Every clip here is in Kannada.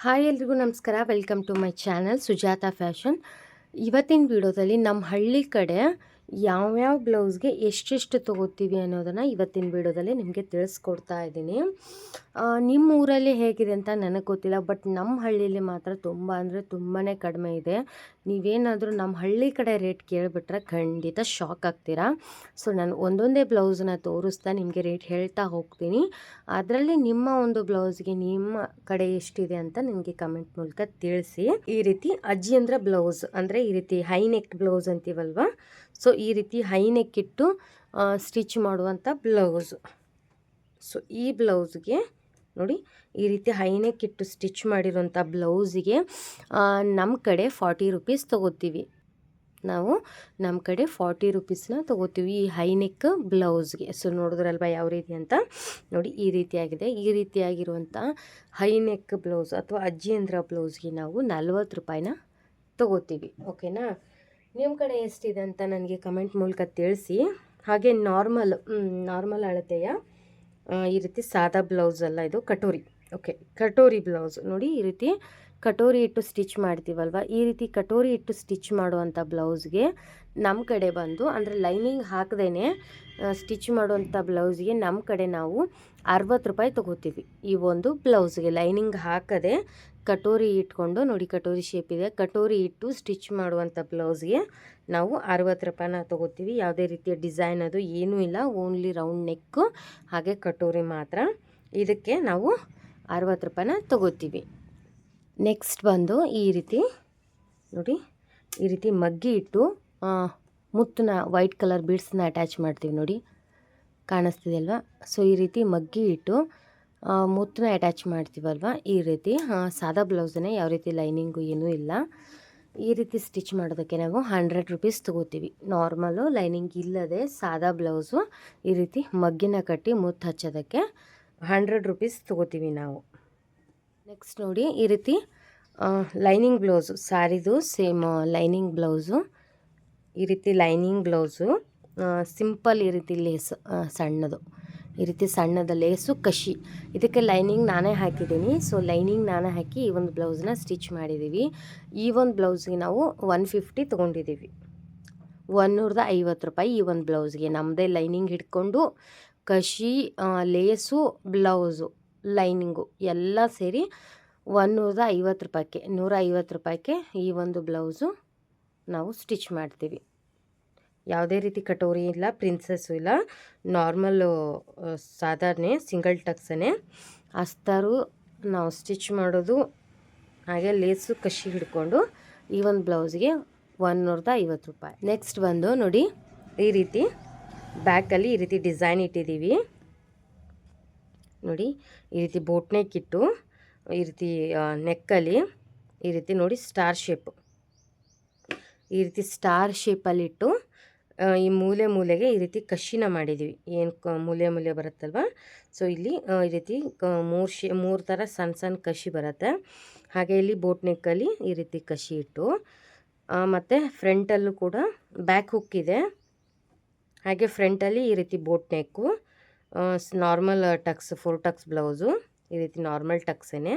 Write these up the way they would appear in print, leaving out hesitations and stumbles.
ಹಾಯ್ ಎಲ್ರಿಗೂ ನಮಸ್ಕಾರ. Welcome to my channel Sujata fashion. ಇವತ್ತಿನ ವಿಡಿಯೋದಲ್ಲಿ ನಮ್ಮ ಹಳ್ಳಿ ಕಡೆ ಯಾವ್ಯಾವ ಬ್ಲೌಸ್ಗೆ ಎಷ್ಟೆಷ್ಟು ತೊಗೋತೀವಿ ಅನ್ನೋದನ್ನು ಇವತ್ತಿನ ವಿಡಿಯೋದಲ್ಲಿ ನಿಮಗೆ ತಿಳಿಸ್ಕೊಡ್ತಾ ಇದ್ದೀನಿ. ನಿಮ್ಮ ಊರಲ್ಲಿ ಹೇಗಿದೆ ಅಂತ ನನಗೆ ಗೊತ್ತಿಲ್ಲ, ಬಟ್ ನಮ್ಮ ಹಳ್ಳಿಯಲ್ಲಿ ಮಾತ್ರ ತುಂಬ ಅಂದರೆ ತುಂಬಾ ಕಡಿಮೆ ಇದೆ. ನೀವೇನಾದರೂ ನಮ್ಮ ಹಳ್ಳಿ ಕಡೆ ರೇಟ್ ಕೇಳಿಬಿಟ್ರೆ ಖಂಡಿತ ಶಾಕ್ ಆಗ್ತೀರಾ. ಸೊ ನಾನು ಒಂದೊಂದೇ ಬ್ಲೌಸನ್ನ ತೋರಿಸ್ತಾ ನಿಮಗೆ ರೇಟ್ ಹೇಳ್ತಾ ಹೋಗ್ತೀನಿ. ಅದರಲ್ಲಿ ನಿಮ್ಮ ಒಂದು ಬ್ಲೌಸ್ಗೆ ನಿಮ್ಮ ಕಡೆ ಎಷ್ಟಿದೆ ಅಂತ ನಿಮಗೆ ಕಮೆಂಟ್ ಮೂಲಕ ತಿಳಿಸಿ. ಈ ರೀತಿ ಅಜ್ಜಿಯಂದ್ರ ಬ್ಲೌಸ್ ಅಂದರೆ ಈ ರೀತಿ ಹೈ ನೆಕ್ ಬ್ಲೌಸ್ ಅಂತೀವಲ್ವ, ಸೊ ಈ ರೀತಿ ಹೈ ನೆಕ್ ಇಟ್ಟು ಸ್ಟಿಚ್ ಮಾಡುವಂಥ ಬ್ಲೌಸ್. ಸೊ ಈ ಬ್ಲೌಸ್ಗೆ ನೋಡಿ, ಈ ರೀತಿ ಹೈ ನೆಕ್ ಇಟ್ಟು ಸ್ಟಿಚ್ ಮಾಡಿರೋಂಥ ಬ್ಲೌಸಿಗೆ ನಮ್ಮ ಕಡೆ 40 ರುಪೀಸ್ ತೊಗೋತೀವಿ. ನಾವು ನಮ್ಮ ಕಡೆ 40 ರುಪೀಸ್ನ ತೊಗೋತೀವಿ ಈ ಹೈ ನೆಕ್ ಬ್ಲೌಸ್ಗೆ. ಸೊ ನೋಡಿದ್ರಲ್ವ ಯಾವ ರೀತಿ ಅಂತ. ನೋಡಿ ಈ ರೀತಿಯಾಗಿದೆ. ಈ ರೀತಿಯಾಗಿರುವಂಥ ಹೈ ನೆಕ್ ಬ್ಲೌಸ್ ಅಥವಾ ಅಜ್ಜಿಯಂದ್ರ ಬ್ಲೌಸ್ಗೆ ನಾವು 40 ರೂಪಾಯಿನ ತೊಗೋತೀವಿ. ಓಕೆನಾ? ನಿಮ್ಮ ಕಡೆ ಎಷ್ಟಿದೆ ಅಂತ ನನಗೆ ಕಮೆಂಟ್ ಮೂಲಕ ತಿಳಿಸಿ. ಹಾಗೆ ನಾರ್ಮಲ್ ಅಳತೆಯ ಈ ರೀತಿ ಸಾದಾ ಬ್ಲೌಸ್ ಅಲ್ಲ, ಇದು ಕಟೋರಿ. ಓಕೆ, ಕಟೋರಿ ಬ್ಲೌಸ್ ನೋಡಿ, ಈ ರೀತಿ ಕಟೋರಿ ಇಟ್ಟು ಸ್ಟಿಚ್ ಮಾಡ್ತೀವಲ್ವ, ಈ ರೀತಿ ಕಟೋರಿ ಇಟ್ಟು ಸ್ಟಿಚ್ ಮಾಡುವಂಥ ಬ್ಲೌಸ್ಗೆ ನಮ್ಮ ಕಡೆ ಬಂದು ಅಂದರೆ ಲೈನಿಂಗ್ ಹಾಕದೇ ಸ್ಟಿಚ್ ಮಾಡುವಂಥ ಬ್ಲೌಸ್ಗೆ ನಮ್ಮ ಕಡೆ ನಾವು 60 ರೂಪಾಯಿ ತೊಗೋತೀವಿ. ಈ ಒಂದು ಬ್ಲೌಸ್ಗೆ ಲೈನಿಂಗ್ ಹಾಕದೆ ಕಟೋರಿ ಇಟ್ಕೊಂಡು, ನೋಡಿ ಕಟೋರಿ ಶೇಪ್ ಇದೆ, ಕಟೋರಿ ಇಟ್ಟು ಸ್ಟಿಚ್ ಮಾಡುವಂಥ ಬ್ಲೌಸ್ಗೆ ನಾವು 60 ರೂಪಾಯಿನ ತೊಗೋತೀವಿ. ಯಾವುದೇ ರೀತಿಯ ಡಿಸೈನ್ ಅದು ಏನೂ ಇಲ್ಲ, ಓನ್ಲಿ ರೌಂಡ್ ನೆಕ್ಕು ಹಾಗೆ ಕಟೋರಿ ಮಾತ್ರ. ಇದಕ್ಕೆ ನಾವು 60 ರೂಪಾಯಿನ ತೊಗೋತೀವಿ. ನೆಕ್ಸ್ಟ್ ಬಂದು ಈ ರೀತಿ ನೋಡಿ, ಈ ರೀತಿ ಮಗ್ಗಿ ಇಟ್ಟು ಮುತ್ತನ್ನ ವೈಟ್ ಕಲರ್ ಬೀಡ್ಸ್ನ ಅಟ್ಯಾಚ್ ಮಾಡ್ತೀವಿ. ನೋಡಿ ಕಾಣಿಸ್ತಿದೆ ಅಲ್ವಾ? ಸೊ ಈ ರೀತಿ ಮಗ್ಗಿ ಇಟ್ಟು ಮುತ್ತನ್ನ ಅಟ್ಯಾಚ್ ಮಾಡ್ತೀವಲ್ವ, ಈ ರೀತಿ ಸಾದಾ ಬ್ಲೌಸನ್ನೇ, ಯಾವ ರೀತಿ ಲೈನಿಂಗು ಏನೂ ಇಲ್ಲ. ಈ ರೀತಿ ಸ್ಟಿಚ್ ಮಾಡೋದಕ್ಕೆ ನಾವು 100 ರುಪೀಸ್ ತೊಗೋತೀವಿ. ನಾರ್ಮಲು ಲೈನಿಂಗ್ ಇಲ್ಲದೆ ಸಾದಾ ಬ್ಲೌಸು ಈ ರೀತಿ ಮಗ್ಗಿನ ಕಟ್ಟಿ ಮುತ್ತು ಹಚ್ಚೋದಕ್ಕೆ 100 ರುಪೀಸ್ ತೊಗೋತೀವಿ ನಾವು. ನೆಕ್ಸ್ಟ್ ನೋಡಿ, ಈ ರೀತಿ ಲೈನಿಂಗ್ ಬ್ಲೌಸು, ಸ್ಯಾರಿದು ಸೇಮ್ ಲೈನಿಂಗ್ ಬ್ಲೌಸು, ಈ ರೀತಿ ಲೈನಿಂಗ್ ಬ್ಲೌಸು ಸಿಂಪಲ್, ಈ ರೀತಿ ಲೇಸ್ ಸಣ್ಣದು, ಈ ರೀತಿ ಸಣ್ಣದ ಲೇಸು ಕಷಿ, ಇದಕ್ಕೆ ಲೈನಿಂಗ್ ನಾನೇ ಹಾಕಿದ್ದೀನಿ. ಸೊ ಲೈನಿಂಗ್ ನಾನೇ ಹಾಕಿ ಈ ಒಂದು ಬ್ಲೌಸ್ನ ಸ್ಟಿಚ್ ಮಾಡಿದ್ದೀವಿ. ಈ ಒಂದು ಬ್ಲೌಸ್ಗೆ ನಾವು 150 ತೊಗೊಂಡಿದ್ದೀವಿ. 150 ರೂಪಾಯಿ ಈ ಒಂದು ಬ್ಲೌಸ್ಗೆ. ನಮ್ಮದೇ ಲೈನಿಂಗ್ ಹಿಡ್ಕೊಂಡು ಕಷಿ, ಲೇಸು, ಬ್ಲೌಸು, ಲೈನಿಂಗು ಎಲ್ಲ ಸೇರಿ 150 ರೂಪಾಯಿಗೆ, 150 ರೂಪಾಯಿಗೆ ಈ ಒಂದು ಬ್ಲೌಸು ನಾವು ಸ್ಟಿಚ್ ಮಾಡ್ತೀವಿ. ಯಾವುದೇ ರೀತಿ ಕಟೋರಿ ಇಲ್ಲ, ಪ್ರಿನ್ಸಸ್ಸು ಇಲ್ಲ, ನಾರ್ಮಲ್ಲು ಸಾಧಾರಣ ಸಿಂಗಲ್ ಟಕ್ಸೇ ಅಸ್ತರು ನಾವು ಸ್ಟಿಚ್ ಮಾಡೋದು. ಹಾಗೆ ಲೇಸು ಕಷಿ ಹಿಡ್ಕೊಂಡು ಈ ಒಂದು ಬ್ಲೌಸ್ಗೆ 150 ರೂಪಾಯಿ. ನೆಕ್ಸ್ಟ್ ಬಂದು ನೋಡಿ, ಈ ರೀತಿ ಬ್ಯಾಕಲ್ಲಿ ಈ ರೀತಿ ಡಿಸೈನ್ ಇಟ್ಟಿದ್ದೀವಿ. ನೋಡಿ ಈ ರೀತಿ ಬೋಟ್ ನೆಕ್ ಇಟ್ಟು, ಈ ರೀತಿ ನೆಕ್ಕಲ್ಲಿ ಈ ರೀತಿ ನೋಡಿ ಸ್ಟಾರ್ ಶೇಪ್, ಈ ರೀತಿ ಸ್ಟಾರ್ ಶೇಪಲ್ಲಿಟ್ಟು ಈ ಮೂಲೆಗೆ ಈ ರೀತಿ ಕಷಿನ ಮಾಡಿದ್ದೀವಿ. ಏನು ಮೂಲೆ ಬರುತ್ತಲ್ವ, ಸೊ ಇಲ್ಲಿ ಈ ರೀತಿ ಮೂರು ಥರ ಸಣ್ಣ ಕಷಿ ಬರುತ್ತೆ. ಹಾಗೆ ಇಲ್ಲಿ ಬೋಟ್ ನೆಕ್ಕಲ್ಲಿ ಈ ರೀತಿ ಕಷಿ ಇಟ್ಟು, ಮತ್ತು ಫ್ರಂಟಲ್ಲೂ ಕೂಡ ಬ್ಯಾಕ್ ಹುಕ್ ಇದೆ. ಹಾಗೆ ಫ್ರಂಟಲ್ಲಿ ಈ ರೀತಿ ಬೋಟ್ ನೆಕ್ಕು, ನಾರ್ಮಲ್ ಟಕ್ಸ್, 4 ಟಕ್ಸ್ ಬ್ಲೌಸು, ಈ ರೀತಿ ನಾರ್ಮಲ್ ಟಕ್ಸೇ,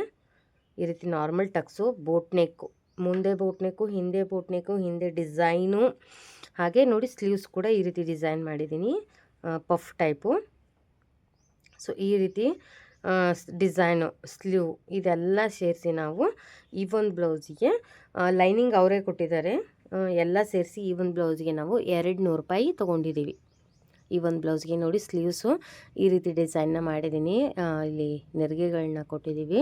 ಈ ರೀತಿ ನಾರ್ಮಲ್ ಟಕ್ಸು, ಬೋಟ್ ನೆಕ್ಕು, ಮುಂದೆ ಬೋಟ್ ನೆಕ್ಕು, ಹಿಂದೆ ಬೋಟ್ ನೆಕ್ಕು, ಹಿಂದೆ ಡಿಸೈನು. ಹಾಗೆ ನೋಡಿ ಸ್ಲೀವ್ಸ್ ಕೂಡ ಈ ರೀತಿ ಡಿಸೈನ್ ಮಾಡಿದ್ದೀನಿ, ಪಫ್ ಟೈಪು. ಸೊ ಈ ರೀತಿ ಡಿಸೈನು, ಸ್ಲೀವ್ ಇದೆಲ್ಲ ಸೇರಿಸಿ ನಾವು ಈ ಒಂದು ಬ್ಲೌಸಿಗೆ ಲೈನಿಂಗ್ ಅವರೇ ಕೊಟ್ಟಿದ್ದಾರೆ, ಎಲ್ಲ ಸೇರಿಸಿ ಈ ಒಂದು ಬ್ಲೌಸ್ಗೆ ನಾವು 200 ರೂಪಾಯಿ ತೊಗೊಂಡಿದ್ದೀವಿ. ಈ ಒಂದು ಬ್ಲೌಸ್ಗೆ ನೋಡಿ ಸ್ಲೀವ್ಸು ಈ ರೀತಿ ಡಿಸೈನ್ನ ಮಾಡಿದ್ದೀನಿ, ಇಲ್ಲಿ ನೆರಿಗೆಗಳನ್ನ ಕೊಟ್ಟಿದ್ದೀವಿ.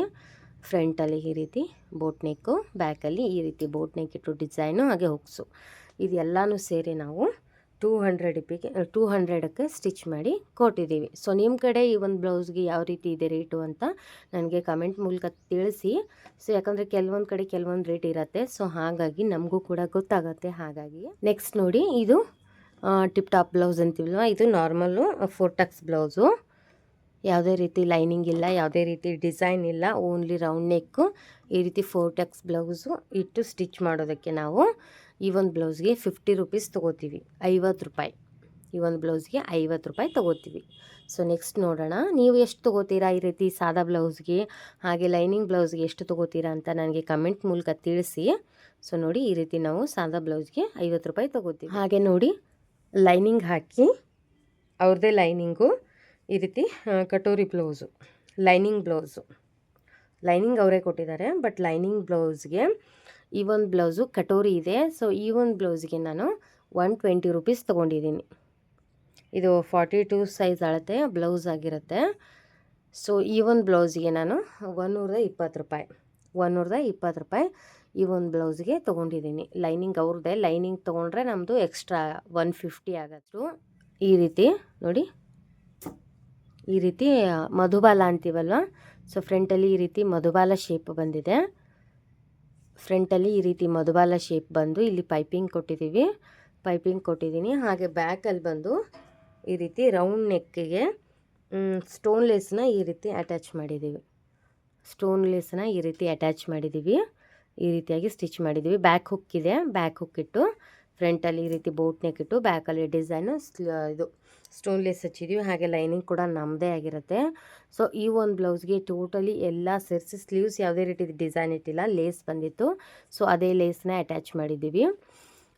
ಫ್ರಂಟಲ್ಲಿ ಈ ರೀತಿ ಬೋಟ್ ನೆಕ್ಕು, ಬ್ಯಾಕಲ್ಲಿ ಈ ರೀತಿ ಬೋಟ್ ನೆಕ್ ಇಟ್ಟು ಡಿಸೈನು, ಹಾಗೆ ಹುಕ್ಸು, ಇದೆಲ್ಲನೂ ಸೇರಿ ನಾವು 200ಕ್ಕೆ ಸ್ಟಿಚ್ ಮಾಡಿ ಕೊಟ್ಟಿದ್ದೀವಿ. ಸೊ ನಿಮ್ಮ ಕಡೆ ಈ ಒಂದು ಬ್ಲೌಸ್ಗೆ ಯಾವ ರೀತಿ ಇದೆ ರೇಟು ಅಂತ ನನಗೆ ಕಮೆಂಟ್ ಮೂಲಕ ತಿಳಿಸಿ. ಸೊ ಯಾಕಂದರೆ ಕೆಲವೊಂದು ಕಡೆ ಕೆಲವೊಂದು ರೇಟ್ ಇರುತ್ತೆ, ಸೊ ಹಾಗಾಗಿ ನಮಗೂ ಕೂಡ ಗೊತ್ತಾಗುತ್ತೆ. ಹಾಗಾಗಿ ನೆಕ್ಸ್ಟ್ ನೋಡಿ, ಇದು ಟಿಪ್ ಟಾಪ್ ಬ್ಲೌಸ್ ಅಂತೀವಲ್ವ, ಇದು ನಾರ್ಮಲ್ಲು 4 ಟಕ್ಸ್ ಬ್ಲೌಸು, ಯಾವುದೇ ರೀತಿ ಲೈನಿಂಗ್ ಇಲ್ಲ, ಯಾವುದೇ ರೀತಿ ಡಿಸೈನ್ ಇಲ್ಲ, ಓನ್ಲಿ ರೌಂಡ್ ನೆಕ್ಕು, ಈ ರೀತಿ 4 ಟಕ್ಸ್ ಬ್ಲೌಸು ಇಟ್ಟು ಸ್ಟಿಚ್ ಮಾಡೋದಕ್ಕೆ ನಾವು ಈ ಒಂದು ಬ್ಲೌಸ್ಗೆ 50 ರುಪೀಸ್ ತೊಗೋತೀವಿ. 50 ರೂಪಾಯಿ ಈ ಒಂದು ಬ್ಲೌಸ್ಗೆ 50 ರೂಪಾಯಿ ತೊಗೋತೀವಿ. ಸೊ ನೆಕ್ಸ್ಟ್ ನೋಡೋಣ, ನೀವು ಎಷ್ಟು ತೊಗೋತೀರಾ ಈ ರೀತಿ ಸಾದಾ ಬ್ಲೌಸ್ಗೆ ಹಾಗೆ ಲೈನಿಂಗ್ ಬ್ಲೌಸ್ಗೆ ಎಷ್ಟು ತೊಗೋತೀರಾ ಅಂತ ನನಗೆ ಕಮೆಂಟ್ ಮೂಲಕ ತಿಳಿಸಿ. ಸೊ ನೋಡಿ, ಈ ರೀತಿ ನಾವು ಸಾದಾ ಬ್ಲೌಸ್ಗೆ 50 ರೂಪಾಯಿ ತೊಗೋತೀವಿ. ಹಾಗೆ ನೋಡಿ, ಲೈನಿಂಗ್ ಹಾಕಿ ಅವ್ರದ್ದೇ ಲೈನಿಂಗು ಈ ರೀತಿ ಕಟೋರಿ ಬ್ಲೌಸು, ಲೈನಿಂಗ್ ಅವರೇ ಕೊಟ್ಟಿದ್ದಾರೆ. ಬಟ್ ಲೈನಿಂಗ್ ಬ್ಲೌಸ್ಗೆ ಈ ಒಂದು ಬ್ಲೌಸು ಕಟೋರಿ ಇದೆ. ಸೊ ಈ ಒಂದು ಬ್ಲೌಸ್ಗೆ ನಾನು 120 ರೂಪೀಸ್ ತೊಗೊಂಡಿದ್ದೀನಿ. ಇದು 42 ಸೈಜ್ ಅಳತೆ ಬ್ಲೌಸ್ ಆಗಿರುತ್ತೆ. ಸೊ ಈ ಒಂದು ಬ್ಲೌಸ್ಗೆ ನಾನು 120 ರೂಪಾಯಿ ಈ ಒಂದು ಬ್ಲೌಸ್ಗೆ ತೊಗೊಂಡಿದ್ದೀನಿ. ಲೈನಿಂಗ್ ಅವ್ರದ್ದೇ, ಲೈನಿಂಗ್ ತೊಗೊಂಡ್ರೆ ನಮ್ಮದು ಎಕ್ಸ್ಟ್ರಾ 150 ಆಗತ್ತು. ಈ ರೀತಿ ನೋಡಿ, ಈ ರೀತಿ ಮಧುಬಾಲ ಅಂತೀವಲ್ವ, ಸೊ ಫ್ರಂಟಲ್ಲಿ ಈ ರೀತಿ ಮಧುಬಾಲ ಶೇಪ್ ಬಂದಿದೆ. ಫ್ರಂಟಲ್ಲಿ ಈ ರೀತಿ ಮಧುಬಾಲ ಶೇಪ್ ಬಂದು ಇಲ್ಲಿ ಪೈಪಿಂಗ್ ಕೊಟ್ಟಿದ್ದೀನಿ. ಹಾಗೆ ಬ್ಯಾಕಲ್ಲಿ ಬಂದು ಈ ರೀತಿ ರೌಂಡ್ ನೆಕ್ಕಿಗೆ ಸ್ಟೋನ್ ಲೇಸ್ನ ಈ ರೀತಿ ಅಟ್ಯಾಚ್ ಮಾಡಿದ್ದೀವಿ. ಈ ರೀತಿಯಾಗಿ ಸ್ಟಿಚ್ ಮಾಡಿದ್ದೀವಿ. ಬ್ಯಾಕ್ ಹುಕ್ ಇದೆ, ಬ್ಯಾಕ್ ಹುಕ್ ಇಟ್ಟು ಫ್ರಂಟಲ್ಲಿ ಈ ರೀತಿ ಬೋಟ್ ನೆಕ್ ಇಟ್ಟು ಬ್ಯಾಕಲ್ಲಿ ಡಿಸೈನು ಇದು ಸ್ಟೋನ್ ಲೇಸ್ ಹಚ್ಚಿದ್ದೀವಿ. ಹಾಗೆ ಲೈನಿಂಗ್ ಕೂಡ ನಮ್ಮದೇ ಆಗಿರುತ್ತೆ. ಸೊ ಈ ಒಂದು ಬ್ಲೌಸ್ಗೆ ಟೋಟಲಿ ಎಲ್ಲ ಸೇರಿಸಿ ಸ್ಲೀವ್ಸ್ ಯಾವುದೇ ರೀತಿ ಡಿಸೈನ್ ಇಟ್ಟಿಲ್ಲ, ಲೇಸ್ ಬಂದಿತ್ತು. ಸೊ ಅದೇ ಲೇಸ್ನ ಅಟ್ಯಾಚ್ ಮಾಡಿದ್ದೀವಿ.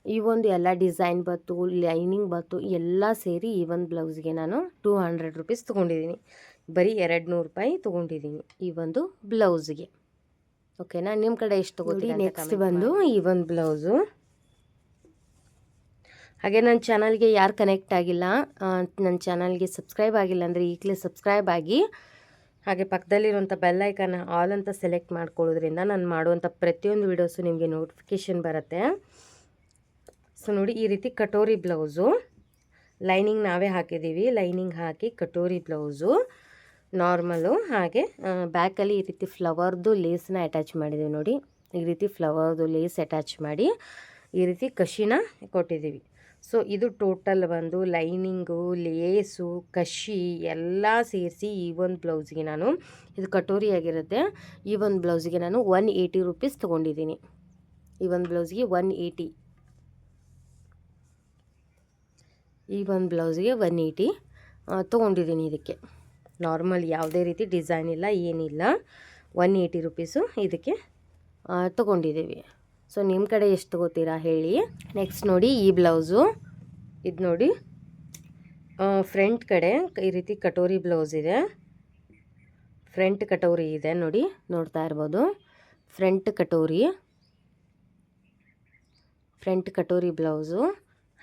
ಈ ಒಂದು ಎಲ್ಲ ಡಿಸೈನ್ ಬತ್ತು, ಲೈನಿಂಗ್ ಬತ್ತು, ಎಲ್ಲ ಸೇರಿ ಈ ಒಂದು ಬ್ಲೌಸ್ಗೆ ನಾನು 200 ರೂಪೀಸ್ ತೊಗೊಂಡಿದ್ದೀನಿ. ಬರೀ 200 ರೂಪಾಯಿ ತೊಗೊಂಡಿದ್ದೀನಿ ಈ ಒಂದು ಬ್ಲೌಸ್ಗೆ. ಓಕೆನಾ? ನಿಮ್ಮ ಕಡೆ ಎಷ್ಟು ತೊಗೋತೀವಿ? ನೆಕ್ಸ್ಟ್ ಬಂದು ಈ ಒಂದು ಬ್ಲೌಸು. ಹಾಗೆ ನನ್ನ ಚಾನಲ್ಗೆ ಯಾರು ಕನೆಕ್ಟ್ ಆಗಿಲ್ಲ, ನನ್ನ ಚಾನಲ್ಗೆ ಸಬ್ಸ್ಕ್ರೈಬ್ ಆಗಿಲ್ಲ ಅಂದರೆ ಈಗಲೇ ಸಬ್ಸ್ಕ್ರೈಬ್ ಆಗಿ, ಹಾಗೆ ಪಕ್ಕದಲ್ಲಿರುವಂಥ ಬೆಲ್ ಐಕಾನ್ ಆಲ್ ಅಂತ ಸೆಲೆಕ್ಟ್ ಮಾಡ್ಕೊಳ್ಳೋದ್ರಿಂದ ನಾನು ಮಾಡುವಂಥ ಪ್ರತಿಯೊಂದು ವೀಡಿಯೋಸು ನಿಮಗೆ ನೋಟಿಫಿಕೇಷನ್ ಬರುತ್ತೆ. ಸೊ ನೋಡಿ, ಈ ರೀತಿ ಕಟೋರಿ ಬ್ಲೌಸು, ಲೈನಿಂಗ್ ನಾವೇ ಹಾಕಿದ್ದೀವಿ. ಲೈನಿಂಗ್ ಹಾಕಿ ಕಟೋರಿ ಬ್ಲೌಸು ನಾರ್ಮಲು. ಹಾಗೆ ಬ್ಯಾಕಲ್ಲಿ ಈ ರೀತಿ ಫ್ಲವರ್ದು ಲೇಸ್ನ ಅಟ್ಯಾಚ್ ಮಾಡಿದ್ದೀವಿ. ನೋಡಿ, ಈ ರೀತಿ ಫ್ಲವರ್ದು ಲೇಸ್ ಅಟ್ಯಾಚ್ ಮಾಡಿ ಈ ರೀತಿ ಕಶಿನ ಕೊಟ್ಟಿದ್ದೀವಿ. ಸೊ ಇದು ಟೋಟಲ್ ಬಂದು ಲೈನಿಂಗು, ಲೇಸು, ಕಶಿ ಎಲ್ಲ ಸೇರಿಸಿ ಈ ಒಂದು ಬ್ಲೌಸ್ಗೆ ನಾನು, ಇದು ಕಟೋರಿ ಆಗಿರುತ್ತೆ, ಈ ಒಂದು ಬ್ಲೌಸ್ಗೆ ನಾನು 180 ರೂಪೀಸ್ ತೊಗೊಂಡಿದ್ದೀನಿ. ಈ ಒಂದು ಬ್ಲೌಸ್ಗೆ 180, ಈ ಒಂದು ಬ್ಲೌಸ್ಗೆ 180 ತೊಗೊಂಡಿದ್ದೀನಿ. ಇದಕ್ಕೆ ನಾರ್ಮಲ್ ಯಾವುದೇ ರೀತಿ ಡಿಸೈನ್ ಇಲ್ಲ, ಏನಿಲ್ಲ, 180 ರೂಪೀಸು ಇದಕ್ಕೆ ತೊಗೊಂಡಿದ್ದೀವಿ. ಸೊ ನಿಮ್ಮ ಕಡೆ ಎಷ್ಟು ತೊಗೋತೀರಾ ಹೇಳಿ. ನೆಕ್ಸ್ಟ್ ನೋಡಿ, ಈ ಬ್ಲೌಸು, ಇದು ನೋಡಿ, ಫ್ರಂಟ್ ಕಡೆ ಈ ರೀತಿ ಕಟೋರಿ ಬ್ಲೌಸ್ ಇದೆ, ಫ್ರಂಟ್ ಕಟೋರಿ ಇದೆ ನೋಡಿ, ನೋಡ್ತಾ ಇರ್ಬೋದು. Front katori blouse.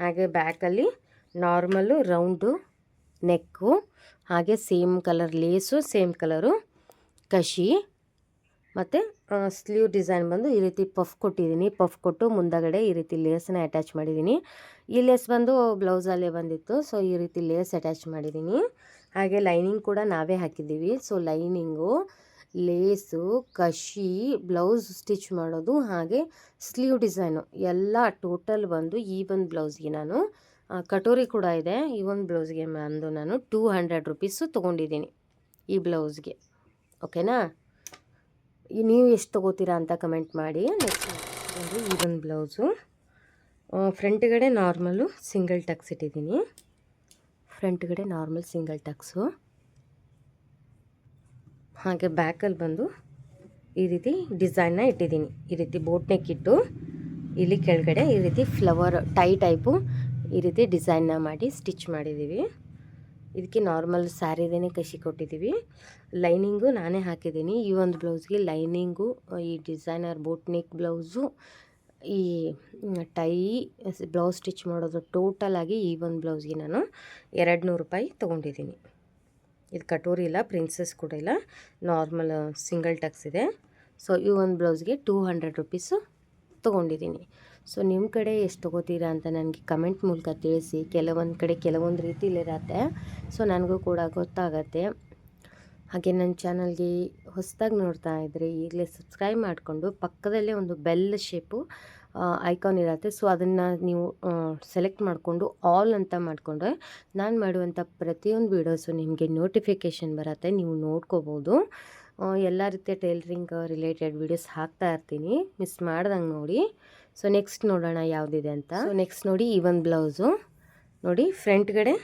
ಹಾಗೆ ಬ್ಯಾಕಲ್ಲಿ ನಾರ್ಮಲ್ಲು ರೌಂಡು ನೆಕ್ಕು, ಹಾಗೆ ಸೇಮ್ ಕಲರ್ ಲೇಸು, ಸೇಮ್ ಕಲರು ಕಶಿ, ಮತ್ತು ಸ್ಲೀವ್ ಡಿಸೈನ್ ಬಂದು ಈ ರೀತಿ ಪಫ್ ಕೊಟ್ಟಿದ್ದೀನಿ. ಪಫ್ ಕೊಟ್ಟು ಮುಂದಗಡೆ ಈ ರೀತಿ ಲೇಸನ್ನ ಅಟ್ಯಾಚ್ ಮಾಡಿದ್ದೀನಿ. ಈ ಲೇಸ್ ಬಂದು ಬ್ಲೌಸಲ್ಲೇ ಬಂದಿತ್ತು. ಸೊ ಈ ರೀತಿ ಲೇಸ್ ಅಟ್ಯಾಚ್ ಮಾಡಿದ್ದೀನಿ. ಹಾಗೆ ಲೈನಿಂಗ್ ಕೂಡ ನಾವೇ ಹಾಕಿದ್ದೀವಿ. ಸೊ ಲೈನಿಂಗು, ಲೇಸು, ಕಶಿ, ಬ್ಲೌಸ್ ಸ್ಟಿಚ್ ಮಾಡೋದು, ಹಾಗೆ ಸ್ಲೀವ್ ಡಿಸೈನು ಎಲ್ಲ ಟೋಟಲ್ ಬಂದು ಈ ಒಂದು ಬ್ಲೌಸ್ಗೆ ನಾನು, ಕಟೋರಿ ಕೂಡ ಇದೆ, ಈ ಒಂದು ಬ್ಲೌಸ್ಗೆ ಬಂದು ನಾನು 200 ರೂಪೀಸು ತೊಗೊಂಡಿದ್ದೀನಿ ಈ ಬ್ಲೌಸ್ಗೆ. ಓಕೆನಾ? ನೀವು ಎಷ್ಟು ತೊಗೋತೀರಾ ಅಂತ ಕಮೆಂಟ್ ಮಾಡಿ. ನೆಕ್ಸ್ಟ್ ಬಂದು ಈ ಒಂದು ಬ್ಲೌಸು, ಫ್ರಂಟ್ಗಡೆ ನಾರ್ಮಲ್ಲು ಸಿಂಗಲ್ ಟಕ್ಸ್ ಇಟ್ಟಿದ್ದೀನಿ. Single tuck. ಹಾಗೆ ಬ್ಯಾಕಲ್ಲಿ ಬಂದು ಈ ರೀತಿ ಡಿಸೈನ್ನ ಇಟ್ಟಿದ್ದೀನಿ. ಈ ರೀತಿ ಬೋಟ್ ನೆಕ್ ಇಟ್ಟು ಇಲ್ಲಿ ಕೆಳಗಡೆ ಈ ರೀತಿ ಫ್ಲವರ್ ಟೈಪು ಈ ರೀತಿ ಡಿಸೈನ್ನ ಮಾಡಿ ಸ್ಟಿಚ್ ಮಾಡಿದ್ದೀವಿ. ಇದಕ್ಕೆ ನಾರ್ಮಲ್ ಸ್ಯಾರಿದೇ ಕಶಿ ಕೊಟ್ಟಿದ್ದೀವಿ. ಲೈನಿಂಗು ನಾನೇ ಹಾಕಿದ್ದೀನಿ. ಈ ಒಂದು ಬ್ಲೌಸ್ಗೆ ಲೈನಿಂಗು, ಈ ಡಿಸೈನರ್ ಬೋಟ್ ನೆಕ್ ಬ್ಲೌಸು, ಈ ಬ್ಲೌಸ್ ಸ್ಟಿಚ್ ಮಾಡೋದು ಟೋಟಲಾಗಿ ಈ ಒಂದು ಬ್ಲೌಸ್ಗೆ ನಾನು 200 ರೂಪಾಯಿ ತೊಗೊಂಡಿದ್ದೀನಿ. ಇದು ಕಟೋರಿ ಇಲ್ಲ, ಪ್ರಿನ್ಸಸ್ ಕೂಡ ಇಲ್ಲ, ನಾರ್ಮಲ್ ಸಿಂಗಲ್ ಟಕ್ಸ್ ಇದೆ. ಸೊ ಈ ಒಂದು ಬ್ಲೌಸ್ಗೆ 200 ರೂಪೀಸು ತೊಗೊಂಡಿದ್ದೀನಿ. ಸೊ ನಿಮ್ಮ ಕಡೆ ಎಷ್ಟು ತೊಗೋತೀರಾ ಅಂತ ನನಗೆ ಕಮೆಂಟ್ ಮೂಲಕ ತಿಳಿಸಿ. ಕೆಲವೊಂದು ಕಡೆ ಕೆಲವೊಂದು ರೀತಿಲಿರತ್ತೆ, ಸೊ ನನಗೂ ಕೂಡ ಗೊತ್ತಾಗತ್ತೆ. ಹಾಗೆ ನನ್ನ ಚಾನಲ್ಗೆ ಹೊಸದಾಗಿ ನೋಡ್ತಾ ಇದ್ದರೆ ಈಗಲೇ ಸಬ್ಸ್ಕ್ರೈಬ್ ಮಾಡಿಕೊಂಡು ಪಕ್ಕದಲ್ಲೇ ಒಂದು ಬೆಲ್ ಶೇಪು ಐಕಾನ್ ಇರುತ್ತೆ. ಸೊ ಅದನ್ನು ನೀವು ಸೆಲೆಕ್ಟ್ ಮಾಡಿಕೊಂಡು ಆಲ್ ಅಂತ ಮಾಡಿಕೊಂಡ್ರೆ ನಾನು ಮಾಡುವಂಥ ಪ್ರತಿಯೊಂದು ವೀಡಿಯೋಸು ನಿಮಗೆ ನೋಟಿಫಿಕೇಷನ್ ಬರುತ್ತೆ, ನೀವು ನೋಡ್ಕೋಬೋದು. ಎಲ್ಲ ರೀತಿಯ ಟೈಲರಿಂಗ್ ರಿಲೇಟೆಡ್ ವೀಡಿಯೋಸ್ ಹಾಕ್ತಾ ಇರ್ತೀನಿ, ಮಿಸ್ ಮಾಡ್ದಂಗೆ ನೋಡಿ. ಸೊ ನೆಕ್ಸ್ಟ್ ನೋಡೋಣ ಯಾವುದಿದೆ ಅಂತ. ಸೊ ನೆಕ್ಸ್ಟ್ ನೋಡಿ, ಈ ಒಂದು ಬ್ಲೌಸು ನೋಡಿ ಫ್ರಂಟ್ಗಡೆ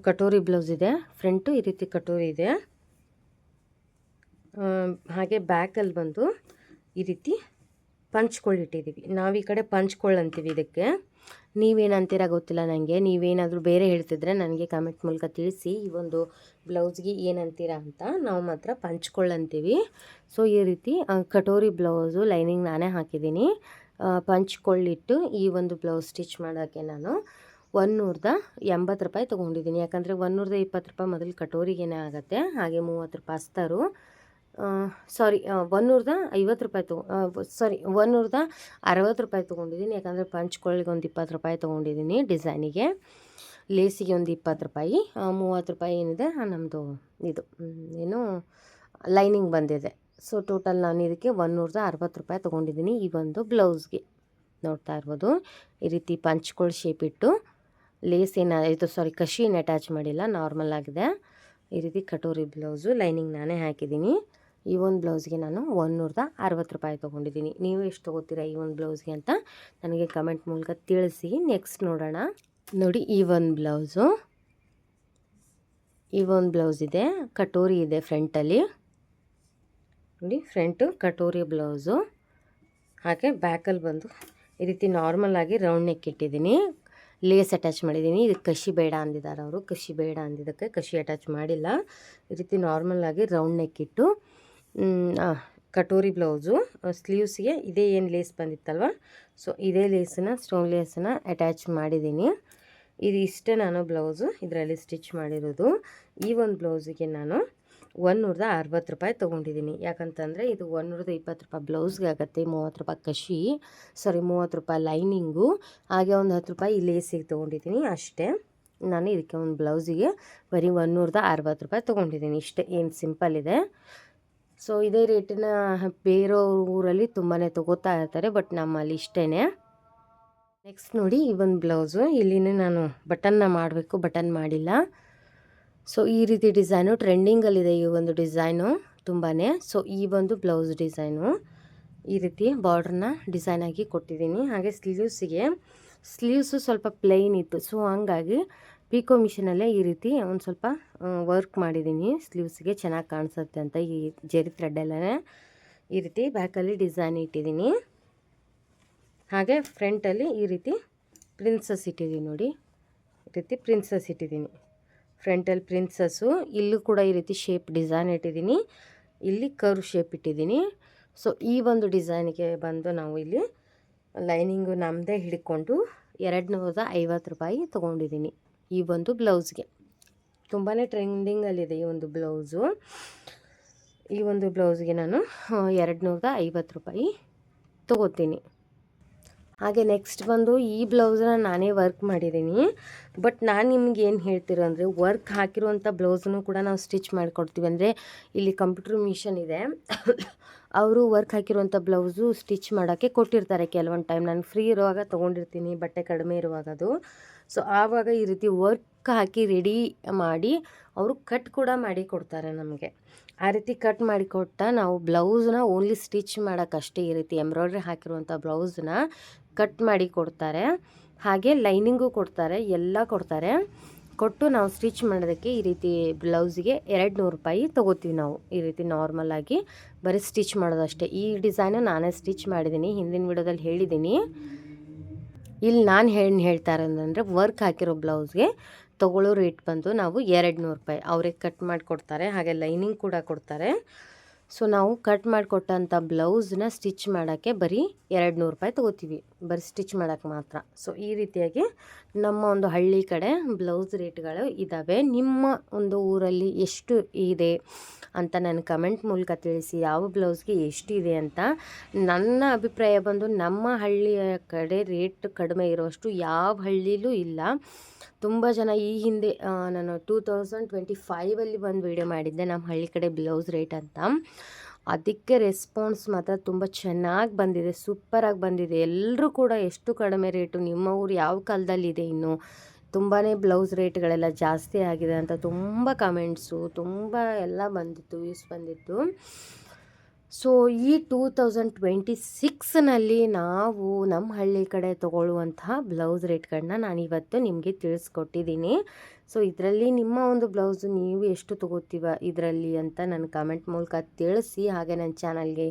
ಕಟೋರಿ ಬ್ಲೌಸ್ ಇದೆ, ಫ್ರಂಟು ಈ ರೀತಿ ಕಟೋರಿ ಇದೆ. ಹಾಗೆ ಬ್ಯಾಕಲ್ಲಿ ಬಂದು ಈ ರೀತಿ ಪಂಚ್ಕೊಳ್ಳಿಟ್ಟಿದ್ದೀವಿ. ನಾವು ಈ ಕಡೆ ಪಂಚ್ಕೊಳ್ಳ್ ಅಂತೀವಿ ಇದಕ್ಕೆ. ನೀವೇನಂತೀರ ಗೊತ್ತಿಲ್ಲ ನನಗೆ. ನೀವೇನಾದರೂ ಬೇರೆ ಹೇಳ್ತಿದ್ರೆ ನನಗೆ ಕಮೆಂಟ್ ಮೂಲಕ ತಿಳಿಸಿ. ಈ ಒಂದು ಬ್ಲೌಸ್ಗೆ ಏನಂತೀರ ಅಂತ. ನಾವು ಮಾತ್ರ ಪಂಚ್ಕೊಳ್ಳ್ ಅಂತೀವಿ. ಸೊ ಈ ರೀತಿ ಕಟೋರಿ ಬ್ಲೌಸು ಲೈನಿಂಗ್ ನಾನೇ ಹಾಕಿದ್ದೀನಿ. ಪಂಚ್ಕೊಳ್ಳಿಟ್ಟು ಈ ಒಂದು ಬ್ಲೌಸ್ ಸ್ಟಿಚ್ ಮಾಡೋಕ್ಕೆ ನಾನು 180 ರೂಪಾಯಿ ತೊಗೊಂಡಿದ್ದೀನಿ. ಯಾಕಂದರೆ 120 ರೂಪಾಯಿ ಮೊದಲು ಕಟೋರಿಗೇನೆ ಆಗುತ್ತೆ, ಹಾಗೆ 30 ರೂಪಾಯಿ ಅಸ್ತರು. ಸಾರಿ 150 ರೂಪಾಯಿ ಸಾರಿ 160 ರೂಪಾಯಿ ತೊಗೊಂಡಿದ್ದೀನಿ. ಯಾಕಂದರೆ ಪಂಚ್ಕೊಳ್ಳಿಗೆ ಒಂದು 20 ರೂಪಾಯಿ ತೊಗೊಂಡಿದ್ದೀನಿ, ಡಿಸೈನಿಗೆ, ಲೇಸಿಗೆ ಒಂದು 20 ರೂಪಾಯಿ, 30 ರೂಪಾಯಿ ಏನಿದೆ ನಮ್ಮದು ಇದು ಏನು ಲೈನಿಂಗ್ ಬಂದಿದೆ. ಸೊ ಟೋಟಲ್ ನಾನು ಇದಕ್ಕೆ 160 ರೂಪಾಯಿ ತೊಗೊಂಡಿದ್ದೀನಿ ಈ ಒಂದು ಬ್ಲೌಸ್ಗೆ. ನೋಡ್ತಾ ಇರ್ಬೋದು, ಈ ರೀತಿ ಪಂಚ್ಕೊಳ್ಳ್ ಶೇಪ್ ಇಟ್ಟು ಲೇಸ್ ಇದು ಸಾರಿ ಕಷಿ ಏನು ಅಟ್ಯಾಚ್ ಮಾಡಿಲ್ಲ, ನಾರ್ಮಲ್ ಆಗಿದೆ. ಈ ರೀತಿ ಕಟೋರಿ ಬ್ಲೌಸು ಲೈನಿಂಗ್ ನಾನೇ ಹಾಕಿದ್ದೀನಿ. ಈ ಒಂದು ಬ್ಲೌಸ್ಗೆ ನಾನು 160 ರೂಪಾಯಿ ತೊಗೊಂಡಿದ್ದೀನಿ. ನೀವು ಎಷ್ಟು ತೊಗೋತೀರಾ ಈ ಒಂದು ಬ್ಲೌಸ್ಗೆ ಅಂತ ನನಗೆ ಕಮೆಂಟ್ ಮೂಲಕ ತಿಳಿಸಿ. ನೆಕ್ಸ್ಟ್ ನೋಡೋಣ. ನೋಡಿ ಈ ಒಂದು ಬ್ಲೌಸ್ ಇದೆ, ಕಟೋರಿ ಇದೆ ಫ್ರಂಟಲ್ಲಿ. ನೋಡಿ ಫ್ರಂಟು ಕಟೋರಿ ಬ್ಲೌಸು. ಹಾಗೆ ಬ್ಯಾಕಲ್ಲಿ ಬಂದು ಈ ರೀತಿ ನಾರ್ಮಲ್ ಆಗಿ ರೌಂಡ್ ನೆಕ್ ಇಟ್ಟಿದ್ದೀನಿ, ಲೇಸ್ ಅಟ್ಯಾಚ್ ಮಾಡಿದ್ದೀನಿ. ಇದಕ್ಕೆ ಕಷಿ ಬೇಡ ಅಂದಿದ್ದಾರೆ ಅವರು, ಕಷಿ ಬೇಡ ಅಂದಿದ್ದಕ್ಕೆ ಕಷಿ ಅಟ್ಯಾಚ್ ಮಾಡಿಲ್ಲ. ಈ ರೀತಿ ನಾರ್ಮಲ್ ಆಗಿ ರೌಂಡ್ ನೆಕ್ ಇಟ್ಟು ಕಟೋರಿ ಬ್ಲೌಸು ಸ್ಲೀವ್ಸ್ಗೆ ಇದೇ ಏನು ಲೇಸ್ ಬಂದಿತ್ತಲ್ವ, ಸೊ ಇದೇ ಲೇಸನ್ನ ಸ್ಟೋನ್ ಲೇಸನ್ನು ಅಟ್ಯಾಚ್ ಮಾಡಿದ್ದೀನಿ. ಇದು ಇಷ್ಟೇ ನಾನು ಬ್ಲೌಸು ಇದರಲ್ಲಿ ಸ್ಟಿಚ್ ಮಾಡಿರೋದು. ಈ ಒಂದು ಬ್ಲೌಸಿಗೆ ನಾನು 160 ರೂಪಾಯಿ ತೊಗೊಂಡಿದ್ದೀನಿ. ಯಾಕಂತಂದರೆ ಇದು 120 ರೂಪಾಯಿ ಬ್ಲೌಸ್ಗೆ ಆಗುತ್ತೆ, 30 ರೂಪಾಯಿ ಕಷಿ, ಸಾರಿ 30 ರೂಪಾಯಿ ಲೈನಿಂಗು, ಹಾಗೆ ಒಂದು 10 ರೂಪಾಯಿ ಲೇಸಿಗೆ ತೊಗೊಂಡಿದ್ದೀನಿ ಅಷ್ಟೇ. ನಾನು ಇದಕ್ಕೆ ಒಂದು ಬ್ಲೌಸಿಗೆ ಬರೀ 160 ರೂಪಾಯಿ ತೊಗೊಂಡಿದ್ದೀನಿ. ಇಷ್ಟೇ, ಏನು ಸಿಂಪಲ್ ಇದೆ. ಸೊ ಇದೇ ರೇಟಿನ ಬೇರೆ ಊರಲ್ಲಿ ತುಂಬಾ ತೊಗೋತಾ ಇರ್ತಾರೆ, ಬಟ್ ನಮ್ಮಲ್ಲಿ ಇಷ್ಟೇ. ನೆಕ್ಸ್ಟ್ ನೋಡಿ ಈ ಒಂದು ಬ್ಲೌಸು, ಇಲ್ಲಿನೇ ನಾನು ಬಟನ್ನ ಮಾಡಬೇಕು, ಬಟನ್ ಮಾಡಿಲ್ಲ. ಸೊ ಈ ರೀತಿ ಡಿಸೈನು ಟ್ರೆಂಡಿಂಗಲ್ಲಿದೆ ಈ ಒಂದು ಡಿಸೈನು ತುಂಬಾ. ಸೊ ಈ ಒಂದು ಬ್ಲೌಸ್ ಡಿಸೈನು ಈ ರೀತಿ ಬಾರ್ಡ್ರನ್ನ ಡಿಸೈನ್ ಆಗಿ ಕೊಟ್ಟಿದ್ದೀನಿ. ಹಾಗೆ ಸ್ಲೀವ್ಸು ಸ್ವಲ್ಪ ಪ್ಲೈನ್ ಇತ್ತು, ಸೊ ಹಂಗಾಗಿ ಪಿಕೋ ಮಿಷಿನಲ್ಲೇ ಈ ರೀತಿ ಒಂದು ಸ್ವಲ್ಪ ವರ್ಕ್ ಮಾಡಿದ್ದೀನಿ ಸ್ಲೀವ್ಸ್ಗೆ, ಚೆನ್ನಾಗಿ ಕಾಣಿಸುತ್ತೆ ಅಂತ. ಈ ಜರಿ ಥ್ರೆಡ್ಡೆಲ್ಲೇ ಈ ರೀತಿ ಬ್ಯಾಕಲ್ಲಿ ಡಿಸೈನ್ ಇಟ್ಟಿದ್ದೀನಿ. ಹಾಗೆ ಫ್ರಂಟಲ್ಲಿ ಈ ರೀತಿ ಪ್ರಿನ್ಸಸ್ ಇಟ್ಟಿದ್ದೀನಿ. ನೋಡಿ ಈ ರೀತಿ ಪ್ರಿನ್ಸಸ್ ಇಟ್ಟಿದ್ದೀನಿ, ಫ್ರಂಟಲ್ಲಿ ಪ್ರಿನ್ಸಸ್ಸು. ಇಲ್ಲೂ ಕೂಡ ಈ ರೀತಿ ಶೇಪ್ ಡಿಸೈನ್ ಇಟ್ಟಿದ್ದೀನಿ, ಇಲ್ಲಿ ಕರ್ವ್ ಶೇಪ್ ಇಟ್ಟಿದ್ದೀನಿ. ಸೊ ಈ ಒಂದು ಡಿಸೈನಿಗೆ ಬಂದು ನಾವು ಇಲ್ಲಿ ಲೈನಿಂಗು ನಮ್ಮದೇ ಹಿಡ್ಕೊಂಡು 250 ರೂಪಾಯಿ ತೊಗೊಂಡಿದ್ದೀನಿ ಈ ಒಂದು ಬ್ಲೌಸ್ಗೆ. ತುಂಬಾ ಟ್ರೆಂಡಿಂಗಲ್ಲಿದೆ ಈ ಒಂದು ಬ್ಲೌಸು. ಈ ಒಂದು ಬ್ಲೌಸ್ಗೆ ನಾನು 250 ರೂಪಾಯಿ ತೊಗೋತೀನಿ. ಹಾಗೆ ನೆಕ್ಸ್ಟ್ ಬಂದು ಈ ಬ್ಲೌಸನ್ನ ನಾನೇ ವರ್ಕ್ ಮಾಡಿದ್ದೀನಿ. ಬಟ್ ನಾನು ನಿಮ್ಗೆ ಏನು ಹೇಳ್ತಿರೋ ಅಂದರೆ, ವರ್ಕ್ ಹಾಕಿರುವಂಥ ಬ್ಲೌಸನ್ನು ಕೂಡ ನಾವು ಸ್ಟಿಚ್ ಮಾಡಿಕೊಡ್ತೀವಿ. ಅಂದರೆ ಇಲ್ಲಿ ಕಂಪ್ಯೂಟರ್ ಮಿಷನ್ ಇದೆ, ಅವರು ವರ್ಕ್ ಹಾಕಿರುವಂಥ ಬ್ಲೌಸು ಸ್ಟಿಚ್ ಮಾಡೋಕ್ಕೆ ಕೊಟ್ಟಿರ್ತಾರೆ ಕೆಲವೊಂದು ಟೈಮ್. ನಾನು ಫ್ರೀ ಇರುವಾಗ ತೊಗೊಂಡಿರ್ತೀನಿ, ಬಟ್ಟೆ ಕಡಿಮೆ ಇರುವಾಗ ಅದು. ಸೊ ಆವಾಗ ಈ ರೀತಿ ವರ್ಕ್ ಹಾಕಿ ರೆಡಿ ಮಾಡಿ ಅವರು ಕಟ್ ಕೂಡ ಮಾಡಿ ಕೊಡ್ತಾರೆ ನಮಗೆ. ಆ ರೀತಿ ಕಟ್ ಮಾಡಿ ಕೊಟ್ಟ ನಾವು ಬ್ಲೌಸ್ನ ಓನ್ಲಿ ಸ್ಟಿಚ್ ಮಾಡೋಕ್ಕಷ್ಟೇ ಈ ರೀತಿ ಎಂಬ್ರಾಯ್ಡ್ರಿ ಹಾಕಿರುವಂಥ ಬ್ಲೌಸ್ನ ಕಟ್ ಮಾಡಿ ಕೊಡ್ತಾರೆ. ಹಾಗೆ ಲೈನಿಂಗು ಕೊಡ್ತಾರೆ, ಎಲ್ಲ ಕೊಡ್ತಾರೆ. ಕೊಟ್ಟು ನಾವು ಸ್ಟಿಚ್ ಮಾಡೋದಕ್ಕೆ ಈ ರೀತಿ ಬ್ಲೌಸಿಗೆ 200 ರೂಪಾಯಿ ತೊಗೋತೀವಿ ನಾವು. ಈ ರೀತಿ ನಾರ್ಮಲ್ ಆಗಿ ಬರೀ ಸ್ಟಿಚ್ ಮಾಡೋದಷ್ಟೇ. ಈ ಡಿಸೈನು ನಾನೇ ಸ್ಟಿಚ್ ಮಾಡಿದ್ದೀನಿ, ಹಿಂದಿನ ವಿಡಿಯೋದಲ್ಲಿ ಹೇಳಿದ್ದೀನಿ. ಇಲ್ಲಿ ನಾನು ಹೇಳ್ತಾ ಇರೋದಂದರೆ ವರ್ಕ್ ಹಾಕಿರೋ ಬ್ಲೌಸ್ಗೆ ತೊಗೊಳ್ಳೋ ರೇಟ್ ಬಂದು ನಾವು 200 ರೂಪಾಯಿ. ಅವರೇ ಕಟ್ ಮಾಡಿ ಕೊಡ್ತಾರೆ, ಹಾಗೆ ಲೈನಿಂಗ್ ಕೂಡ ಕೊಡ್ತಾರೆ. ಸೊ ನಾವು ಕಟ್ ಮಾಡಿಕೊಟ್ಟಂಥ ಬ್ಲೌಸ್ನ ಸ್ಟಿಚ್ ಮಾಡೋಕ್ಕೆ ಬರೀ 200 ರೂಪಾಯಿ ತೊಗೋತೀವಿ, ಬರೀ ಸ್ಟಿಚ್ ಮಾಡೋಕ್ಕೆ ಮಾತ್ರ. ಸೊ ಈ ರೀತಿಯಾಗಿ ನಮ್ಮ ಒಂದು ಹಳ್ಳಿ ಕಡೆ ಬ್ಲೌಸ್ ರೇಟ್ಗಳು ಇದ್ದಾವೆ. ನಿಮ್ಮ ಒಂದು ಊರಲ್ಲಿ ಎಷ್ಟು ಇದೆ ಅಂತ ನನ್ನ ಕಮೆಂಟ್ ಮೂಲಕ ತಿಳಿಸಿ, ಯಾವ ಬ್ಲೌಸ್ಗೆ ಎಷ್ಟಿದೆ ಅಂತ. ನನ್ನ ಅಭಿಪ್ರಾಯ ಬಂದು ನಮ್ಮ ಹಳ್ಳಿಯ ಕಡೆ ರೇಟ್ ಕಡಿಮೆ ಇರೋಷ್ಟು ಯಾವ ಹಳ್ಳಿಲೂ ಇಲ್ಲ. ತುಂಬ ಜನ ಈ ಹಿಂದೆ ನಾನು 2025 ಒಂದು ವಿಡಿಯೋ ಮಾಡಿದ್ದೆ, ನಮ್ಮ ಹಳ್ಳಿ ಕಡೆ ಬ್ಲೌಸ್ ರೇಟ್ ಅಂತ. ಅದಕ್ಕೆ ರೆಸ್ಪಾನ್ಸ್ ಮಾತ್ರ ತುಂಬ ಚೆನ್ನಾಗಿ ಬಂದಿದೆ, ಸೂಪರಾಗಿ ಬಂದಿದೆ. ಎಲ್ಲರೂ ಕೂಡ ಎಷ್ಟು ಕಡಿಮೆ ರೇಟು, ನಿಮ್ಮ ಊರು ಯಾವ ಕಾಲದಲ್ಲಿದೆ, ಇನ್ನು ತುಂಬಾ ಬ್ಲೌಸ್ ರೇಟ್ಗಳೆಲ್ಲ ಜಾಸ್ತಿ ಆಗಿದೆ ಅಂತ ತುಂಬ ಕಮೆಂಟ್ಸು ತುಂಬ ಎಲ್ಲ ಬಂದಿತ್ತು, ವ್ಯೂಸ್ ಬಂದಿತ್ತು. ಸೊ ಈ 2026ನಲ್ಲಿ ನಾವು ನಮ್ಮ ಹಳ್ಳಿ ಕಡೆ ತೊಗೊಳ್ಳುವಂತಹ ಬ್ಲೌಸ್ ರೇಟ್ಗಳನ್ನ ನಾನಿವತ್ತು ನಿಮಗೆ ತಿಳಿಸ್ಕೊಟ್ಟಿದ್ದೀನಿ. ಸೊ ಇದರಲ್ಲಿ ನಿಮ್ಮ ಒಂದು ಬ್ಲೌಸು ನೀವು ಎಷ್ಟು ತೊಗೋತೀವ ಇದರಲ್ಲಿ ಅಂತ ನನ್ನ ಕಮೆಂಟ್ ಮೂಲಕ ತಿಳಿಸಿ. ಹಾಗೆ ನನ್ನ ಚಾನಲ್ಗೆ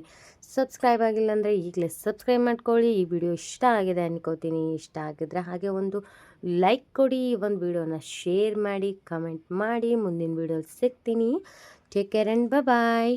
ಸಬ್ಸ್ಕ್ರೈಬ್ ಆಗಿಲ್ಲ ಅಂದರೆ ಈಗಲೇ ಸಬ್ಸ್ಕ್ರೈಬ್ ಮಾಡ್ಕೊಳ್ಳಿ. ಈ ವಿಡಿಯೋ ಇಷ್ಟ ಆಗಿದೆ ಅನ್ಕೋತೀನಿ. ಇಷ್ಟ ಆಗಿದ್ರೆ ಹಾಗೆ ಒಂದು ಲೈಕ್ ಕೊಡಿ, ಒಂದು ವಿಡಿಯೋನ ಶೇರ್ ಮಾಡಿ, ಕಮೆಂಟ್ ಮಾಡಿ. ಮುಂದಿನ ವಿಡಿಯೋಲಿ ಸಿಗ್ತೀನಿ. Take care and bye.